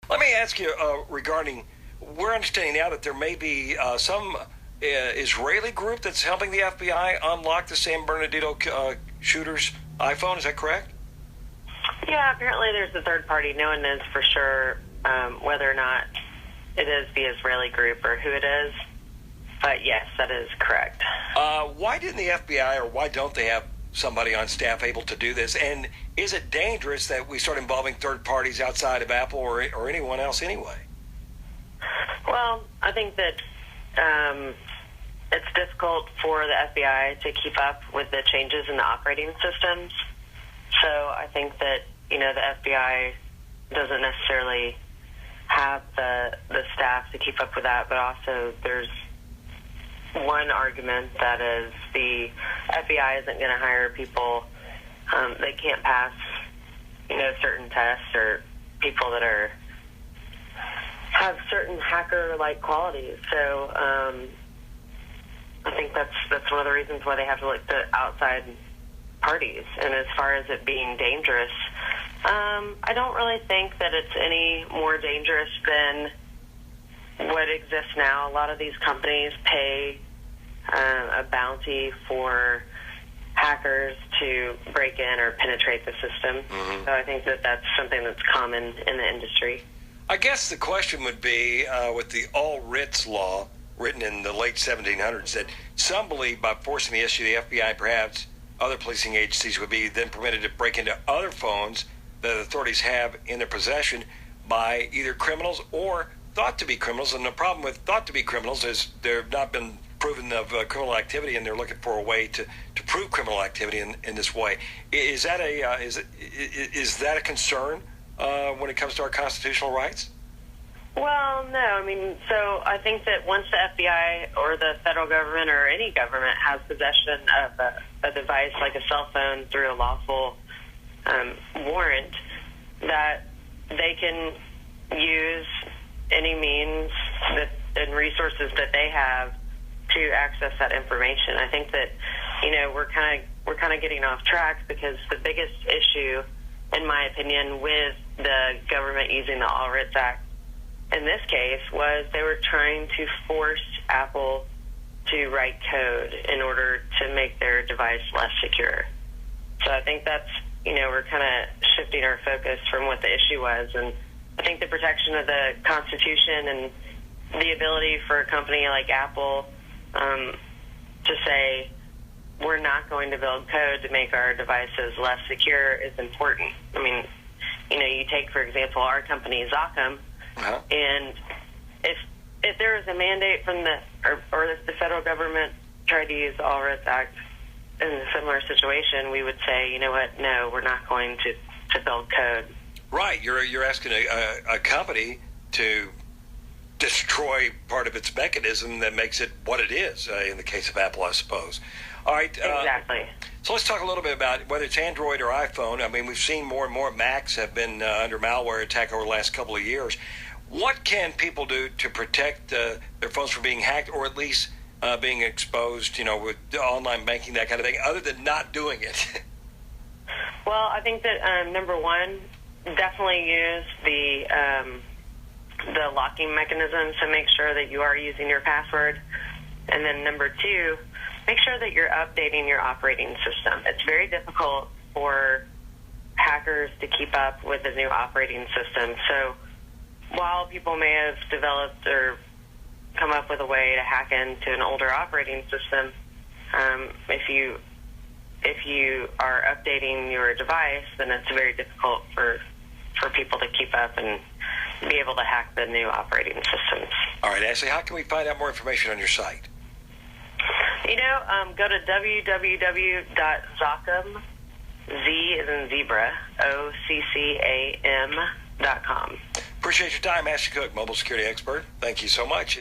Let me ask you regarding, we're understanding now that there may be some Israeli group that's helping the FBI unlock the San Bernardino shooter's iPhone. Is that correct? Yeah, apparently there's a third party. No one knows for sure whether or not it is the Israeli group or who it is. But yes, that is correct. Why didn't the FBI, or why don't they have somebody on staff able to do this? And is it dangerous that we start involving third parties outside of Apple or anyone else anyway? Well, I think that it's difficult for the FBI to keep up with the changes in the operating systems. So I think that, the FBI doesn't necessarily have the staff to keep up with that, but also there's one argument that is the FBI isn't going to hire people they can't pass, certain tests, or people that have certain hacker-like qualities. So I think that's one of the reasons why they have to look to outside parties. And as far as it being dangerous, I don't really think that it's any more dangerous than what exists now. A lot of these companies pay a bounty for hackers to break in or penetrate the system. Mm-hmm. So I think that that's something that's common in the industry. I guess the question would be, with the all writs law written in the late 1700s, that some believe by forcing the issue, the FBI and perhaps other policing agencies would be then permitted to break into other phones that authorities have in their possession by either criminals or thought to be criminals. And the problem with thought to be criminals is they've not been proven of criminal activity, and they're looking for a way to prove criminal activity in this way. Is that a concern when it comes to our constitutional rights? Well, no. So I think that once the FBI or the federal government or any government has possession of a device like a cell phone through a lawful warrant, that they can use any means and resources that they have to access that information. I think that we're kind of getting off track, because the biggest issue, in my opinion, with the government using the All Writs Act in this case was they were trying to force Apple to write code in order to make their device less secure. So I think that's, we're kind of shifting our focus from what the issue was. And I think the protection of the Constitution and the ability for a company like Apple to say, we're not going to build code to make our devices less secure is important. You take, for example, our company, ZOCCAM, uh-huh. And if there was a mandate from or if the federal government tried to use the All Writs Act in a similar situation, we would say, you know what, no, we're not going to build code. Right. You're asking a company to destroy part of its mechanism that makes it what it is, in the case of Apple, I suppose. All right. Exactly. So let's talk a little bit about whether it's Android or iPhone. We've seen more and more Macs have been under malware attack over the last couple of years. What can people do to protect their phones from being hacked, or at least being exposed, with online banking, that kind of thing, other than not doing it? Well, I think that, number one, definitely use the locking mechanism to make sure that you are using your password. And then number two, make sure that you're updating your operating system. It's very difficult for hackers to keep up with the new operating system. So while people may have developed or come up with a way to hack into an older operating system, if you are updating your device, then it's very difficult for people to keep up and be able to hack the new operating systems. All right, Ashley, how can we find out more information on your site? Go to www.zoccam, Z as in zebra, OCCAM.com. Appreciate your time, Ashley Cook, mobile security expert. Thank you so much.